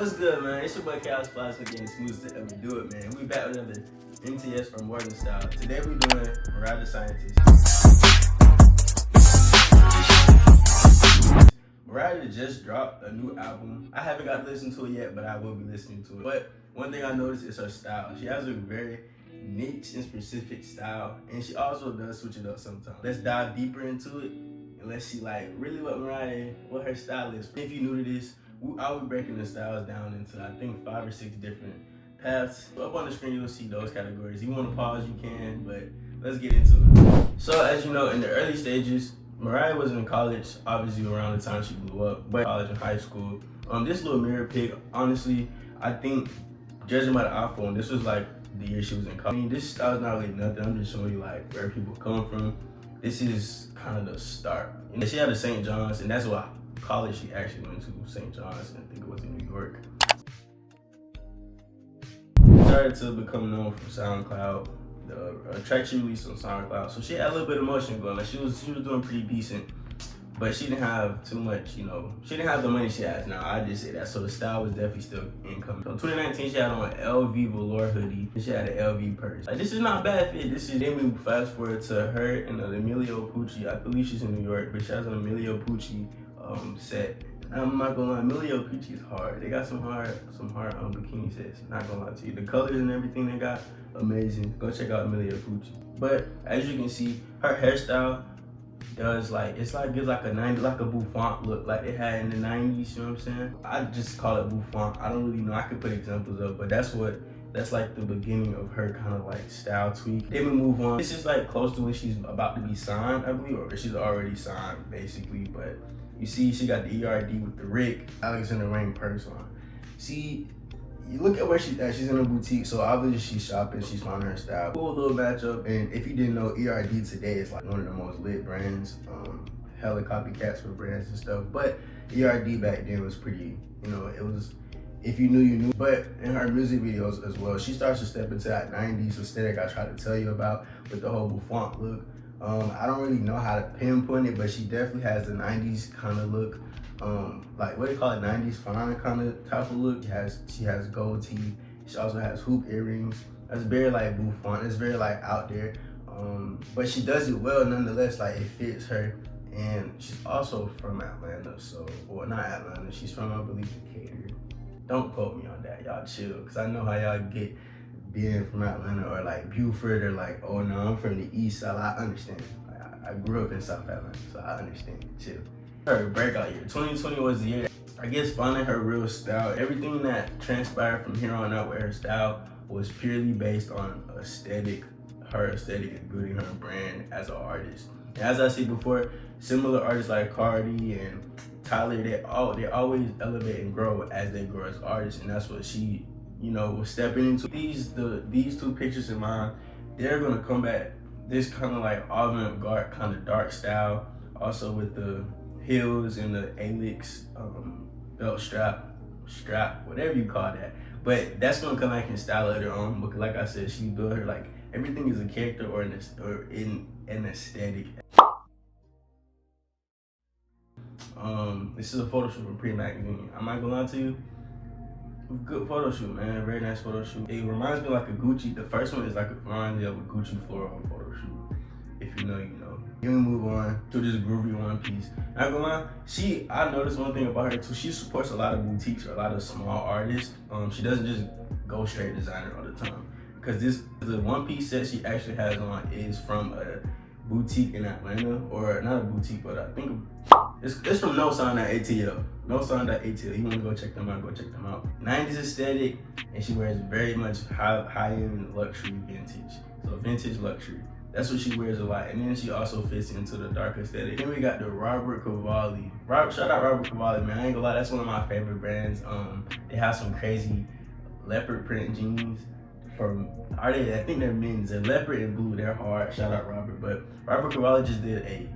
What's good, man? It's your boy cashchaosss again, smooth to ever do it, man. We back with another NTS or Morgan style. Today we're doing Mariah the Scientist. Mariah just dropped a new album. I haven't got to listen to it yet, but I will be listening to it. But one thing I noticed is her style. She has a very niche and specific style, and she also does switch it up sometimes. Let's dive deeper into it and let's see like really what her style is. If you're new to this, I'll be breaking the styles down into I think 5 or 6 different paths. So up on the screen you'll see those categories. If you want to pause, you can, but let's get into it. So as you know, in the early stages, Mariah was in college, obviously around the time she blew up, but college and high school. This little mirror pic, honestly, I think judging by the iPhone, this was like the year she was in college. I mean, this style is not really nothing. I'm just showing you like where people come from. This is kind of the start. And she had a St. John's, and that's what college she actually went to, St. John's, and I think it was in New York. Started to become known from SoundCloud. The track she released on SoundCloud, so she had a little bit of motion going. Like she was doing pretty decent, but she didn't have too much, you know. She didn't have the money she has now. I just say that. So the style was definitely still incoming. So 2019, she had on an LV velour hoodie, and she had an LV purse. Like this is not a bad fit. Then we fast forward to her and Emilio Pucci. I believe she's in New York, but she has an Emilio Pucci set. I'm not gonna lie, Emilio Pucci is hard. They got some hard bikini sets. Not gonna lie to you. The colors and everything they got, amazing. Go check out Emilio Pucci. But as you can see, her hairstyle does gives like a 90s, like a bouffant look, like they had in the 90s. You know what I'm saying? I just call it bouffant. I don't really know. I could put examples up, but that's like the beginning of her kind of like style tweak. Then we move on. This is like close to when she's about to be signed, I believe, or she's already signed basically, but. You see, she got the ERD with the Rick Alexander Wang purse on. See, you look at where she's at. She's in a boutique, so obviously she's shopping. She's finding her style. Cool little matchup. And if you didn't know, ERD today is like one of the most lit brands. Hella copycats for brands and stuff. But ERD back then was pretty, you know, it was, if you knew, you knew. But in her music videos as well, she starts to step into that 90s aesthetic I tried to tell you about with the whole bouffant look. I don't really know how to pinpoint it, but she definitely has the 90s kind of look. Like what do you call it, 90s fine kind of type of look. She has gold teeth. She also has hoop earrings. That's very like bouffant. It's very like out there. But she does it well nonetheless. Like it fits her. And she's also from Atlanta, so, or not Atlanta. She's from, I believe, Decatur. Don't quote me on that, y'all chill, because I know how y'all get being from Atlanta or like Buford or like, oh no, I'm from the east side. I understand. I grew up in South Atlanta, so I understand. Chill. Her breakout year, 2020 was the year, I guess, finding her real style. Everything that transpired from here on out with her style was purely based on aesthetic, her aesthetic and building her brand as an artist. And as I said before, similar artists like Cardi and Tyler, they always elevate and grow as they grow as artists, and that's what she, you know, was stepping into. These 2 pictures in mind, they're gonna come back this kind of like avant-garde kind of dark style, also with the heels and the Alix belt strap, whatever you call that. But that's gonna come back in style later on, because like I said, she built her, like everything is a character or in an aesthetic. This is a photo shoot from Pre Magazine. I'm not gonna lie to you. Good photo shoot, man. Very nice photo shoot. It reminds me like a Gucci. The first one is like reminds me of a Gucci floral photo shoot. If you know, you know. Then we move on to this groovy one piece. Not gonna lie, I noticed one thing about her too. She supports a lot of boutiques or a lot of small artists. She doesn't just go straight designer all the time. Cause the one piece set she actually has on is from a boutique in Atlanta, or not a boutique, but I think it's from No Sign.ATL. No Sign.ATL. You wanna go check them out, go check them out. 90s aesthetic, and she wears very much high-end luxury vintage. So vintage luxury. That's what she wears a lot. And then she also fits into the dark aesthetic. Then we got the Robert Cavalli. Shout out Robert Cavalli, man. I ain't gonna lie, that's one of my favorite brands. They have some crazy leopard print jeans. I think they're men's. They're leopard and blue. They're hard. Shout out Robert. But Robert Cavalli just did a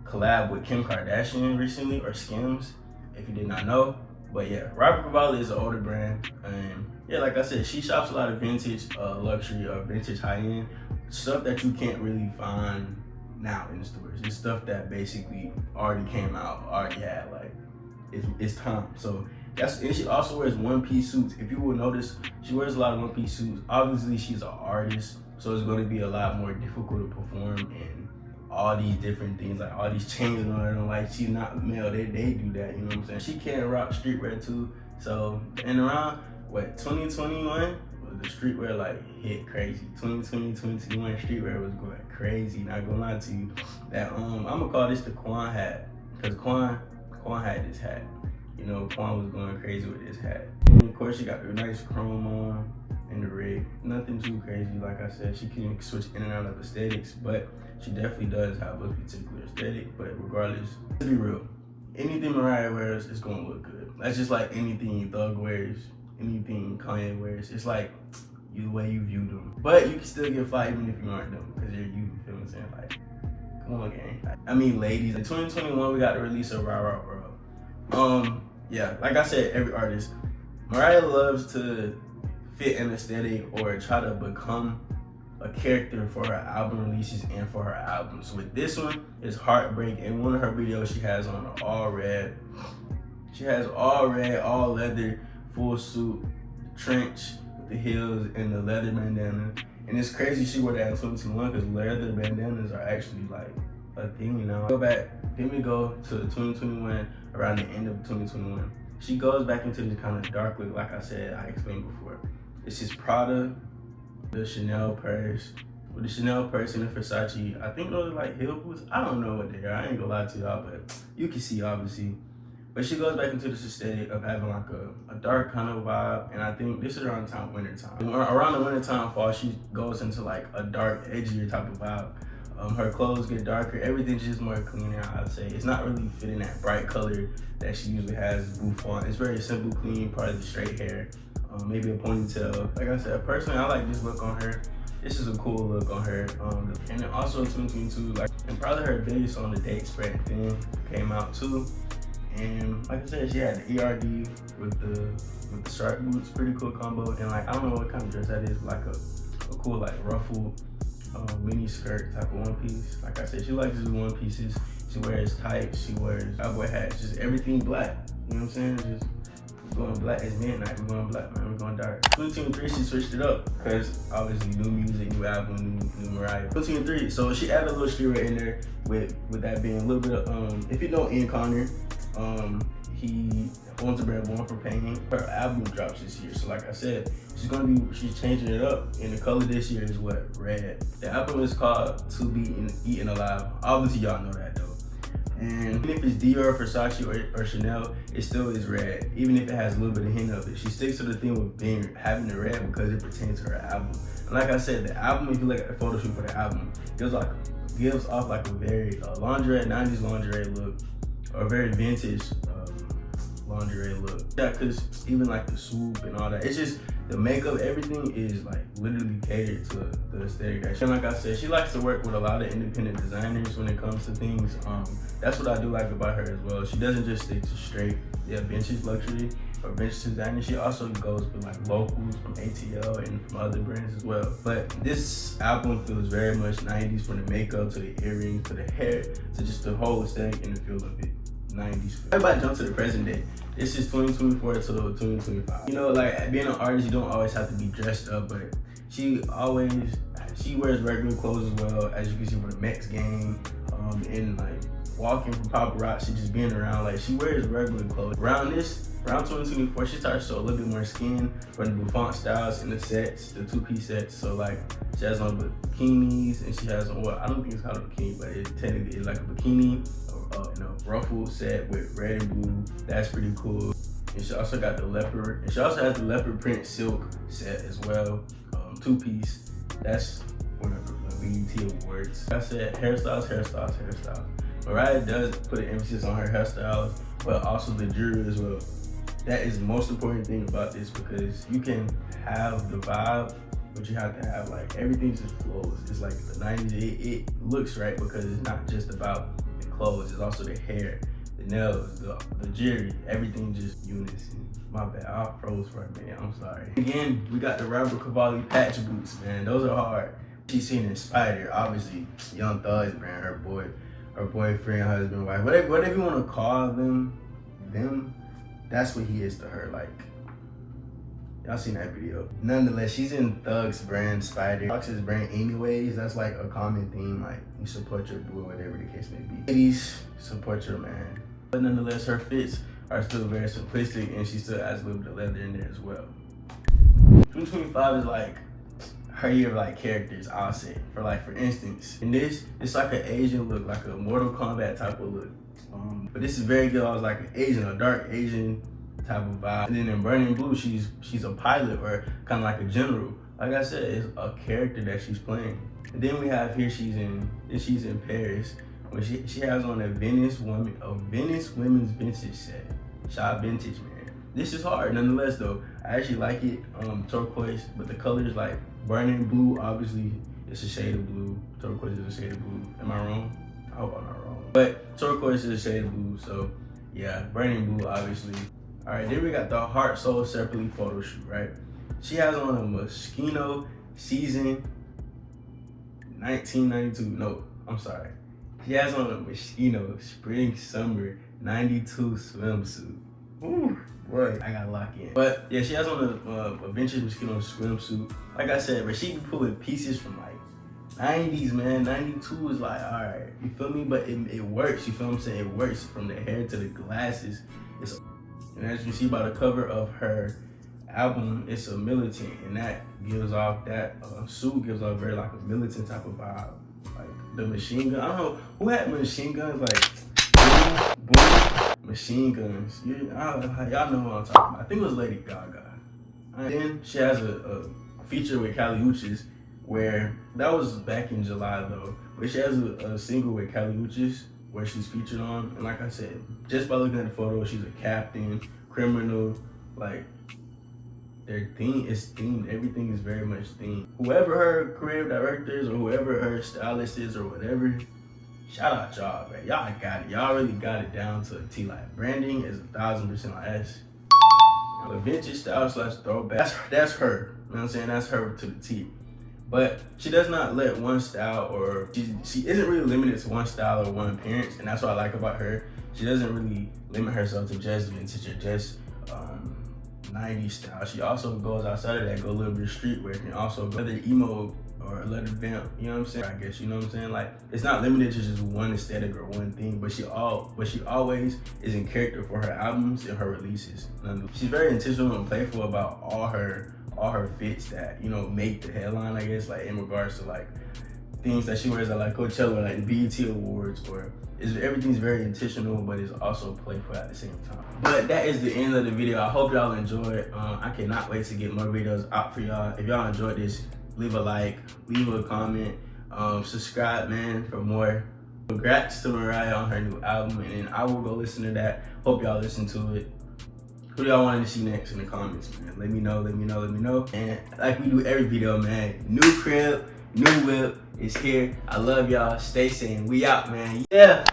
collab with Kim Kardashian recently, or Skims, if you did not know. But yeah, Robert Cavalli is an older brand, and yeah, like I said, she shops a lot of vintage luxury or vintage high-end stuff that you can't really find now in the stores. It's stuff that basically already came out, already had, like, it's time. So And she also wears one-piece suits. If you will notice, she wears a lot of one-piece suits. Obviously, she's an artist, so it's going to be a lot more difficult to perform in all these different things, like all these chains on her. Like, she's not male, they do that, you know what I'm saying? She can rock streetwear too. So, and around, 2021, the streetwear like hit crazy. 2020, 2021 streetwear was going crazy. Not gonna lie to you. That I'm gonna call this the Quan hat, because Quan had this hat. You know, Quan was going crazy with this hat. And of course, she got the nice chrome on and the rig. Nothing too crazy. Like I said, she can switch in and out of aesthetics, but she definitely does have a particular aesthetic. But regardless, to be real, anything Mariah wears is gonna look good. That's just like anything Thug wears, anything Kanye wears. It's like the way you view them. But you can still get fired even if you aren't them, because you're you. You feel what I'm saying? Like, come on, gang. I mean, ladies. In 2021, we got the release of Rah Rah Rah. Yeah, like I said, every artist, Mariah loves to fit an aesthetic or try to become a character for her album releases and for her albums. So with this one, it's Heartbreak. In one of her videos, she has on an all red. She has all red, all leather, full suit, trench with the heels and the leather bandana. And it's crazy she wore that in 2021 because leather bandanas are actually like a thing now. Then we go to 2021, around the end of 2021. She goes back into this kind of dark look, like I said, I explained before. It's just Prada, the Chanel purse, with the Chanel purse and the Versace. I think those are like heel boots. I don't know what they are. I ain't gonna lie to y'all, but you can see obviously. But she goes back into this aesthetic of having like a dark kind of vibe, and I think this is around the winter time. Around the winter time, fall, she goes into like a dark, edgier type of vibe. Her clothes get darker, everything's just more cleaner, I'd say. It's not really fitting that bright color that she usually has bouffant. It's very simple, clean, probably the straight hair, maybe a ponytail. Like I said, personally, I like this look on her. This is a cool look on her. And then also in 2022, and probably her biggest on the date spread thin came out too. And like I said, she had the ERD with the sharp boots, pretty cool combo. And like, I don't know what kind of dress that is, like a cool like ruffled mini skirt type of one piece. Like I said, she likes to do one pieces. She wears tights, she wears cowboy hats, just everything black. You know what I'm saying? Just going black. It's midnight, we're going black, man, we're going dark. 2023, she switched it up because obviously new music, new album, new Mariah. 2023, so she added a little streetwear in there with that being a little bit of, if you know Ian Connor, he owns a brand Born for Pain. Her album drops this year, so like I said, she's changing it up, and the color this year is what? Red. The album is called To Be Eaten Alive. Obviously y'all know that though. And even if it's Dior, Versace, or Chanel, it still is red, even if it has a little bit of hint of it. She sticks to the theme of having the red because it pertains to her album. And like I said, the album, if you look at the photo shoot for the album, gives off like a very lingerie, 90s lingerie look, or very vintage lingerie look. Yeah, because even like the swoop and all that, it's just the makeup, everything is like literally catered to the aesthetic. And like I said, she likes to work with a lot of independent designers when it comes to things. That's what I do like about her as well. She doesn't just stick to straight vintage luxury or vintage designer. She also goes with like locals from ATL and from other brands as well. But this album feels very much 90s, from the makeup to the earrings to the hair to just the whole aesthetic and the feel of it. 90s feel. Everybody jump to the present day. This is 2024 to 2025. You know, like being an artist, you don't always have to be dressed up, but she wears regular clothes as well, as you can see for the Mets game, and like walking from paparazzi, just being around, like she wears regular clothes. Around 2024, she starts to show a little bit more skin from the bouffant styles and the sets, the two-piece sets. So like she has on bikinis, and she has on what I don't think it's called a bikini, but it technically is like a bikini. Ruffled set with red and blue. That's pretty cool. And she also got the leopard, and she also has the leopard print silk set as well, two-piece. That's for the BET Awards. Like I said, hairstyles. Mariah does put an emphasis on her hairstyles, but also the jewelry as well. That is the most important thing about this, because you can have the vibe, but you have to have like everything just flows. It's like the 90s. It looks right because it's not just about clothes, it's also the hair, the nails, the jewelry, everything just unison. My bad, I froze for a minute, I'm sorry. Again, we got the Robert Cavalli patch boots, man. Those are hard. She's seen in Spider, obviously, Young Thug's brand, her boyfriend, husband, wife, whatever you want to call them, that's what he is to her. Like, y'all seen that video. Nonetheless, she's in Thug's brand Spider. Fox his brand anyways. That's like a common theme. Like, you support your boo, whatever the case may be. Ladies, support your man. But nonetheless, her fits are still very simplistic, and she still adds a little bit of leather in there as well. 2025 is like her year of like characters, I'll say. For instance, in this, it's like an Asian look, like a Mortal Kombat type of look. But this is very good. I was like an Asian, a dark Asian type of vibe. And then in Burning Blue, she's a pilot or kind of like a general. Like I said, it's a character that she's playing. And then we have here she's in Paris when she has on a Venice women's vintage set. Shop vintage, man. This is hard nonetheless though. I actually like it. Turquoise, but the color is like Burning Blue. Obviously, it's a shade of blue. Turquoise is a shade of blue. Am I wrong? I hope I'm not wrong. But turquoise is a shade of blue, so yeah, Burning Blue, obviously. All right, then we got the Heart Soul Separately photo shoot, right? She has on a Moschino season 1992. No, I'm sorry. She has on a Moschino spring summer 92 swimsuit. Ooh, boy, I gotta lock in. But yeah, she has on a vintage Moschino swimsuit. Like I said, but she be pulling pieces from like 90s, man. 92 is like, all right, you feel me? But it works, you feel what I'm saying? It works from the hair to the glasses. And as you see by the cover of her album, it's a militant, and that gives off, that suit gives off very like a militant type of vibe. Like the machine gun, I don't know, who had machine guns? Like, boom, boom, machine guns. Y'all know what I'm talking about. I think it was Lady Gaga. And then she has a feature with Kali Uchis, where that was back in July though, but she has a single with Kali Uchis where she's featured on, and like I said, just by looking at the photo, she's a captain, criminal, like their theme is themed, everything is very much themed. Whoever her creative director is or whoever her stylist is or whatever, shout out y'all, man. Y'all got it, y'all really got it down to a T. Like branding is 1000% on S. The vintage style / throwback, that's her, you know what I'm saying? That's her to the T. But she does not let one style, or she isn't really limited to one style or one appearance, and that's what I like about her. She doesn't really limit herself to just vintage or just 90s style. She also goes outside of that, go a little bit of streetwear, and also go whether emo or leather vamp, you know what I'm saying? I guess, you know what I'm saying? Like, it's not limited to just one aesthetic or one thing, but she always is in character for her albums and her releases. She's very intentional and playful about all her fits that, you know, make the headline, I guess, like in regards to like things that she wears at like Coachella, like the BET Awards, or everything's very intentional, but it's also playful at the same time. But that is the end of the video. I hope y'all enjoyed. I cannot wait to get more videos out for y'all. If y'all enjoyed this, leave a like, leave a comment, subscribe, man, for more. Congrats to Mariah on her new album, and I will go listen to that. Hope y'all listen to it. Who do y'all want to see next in the comments, man? Let me know. And like we do every video, man, new crib, new whip is here. I love y'all. Stay sane. We out, man. Yeah.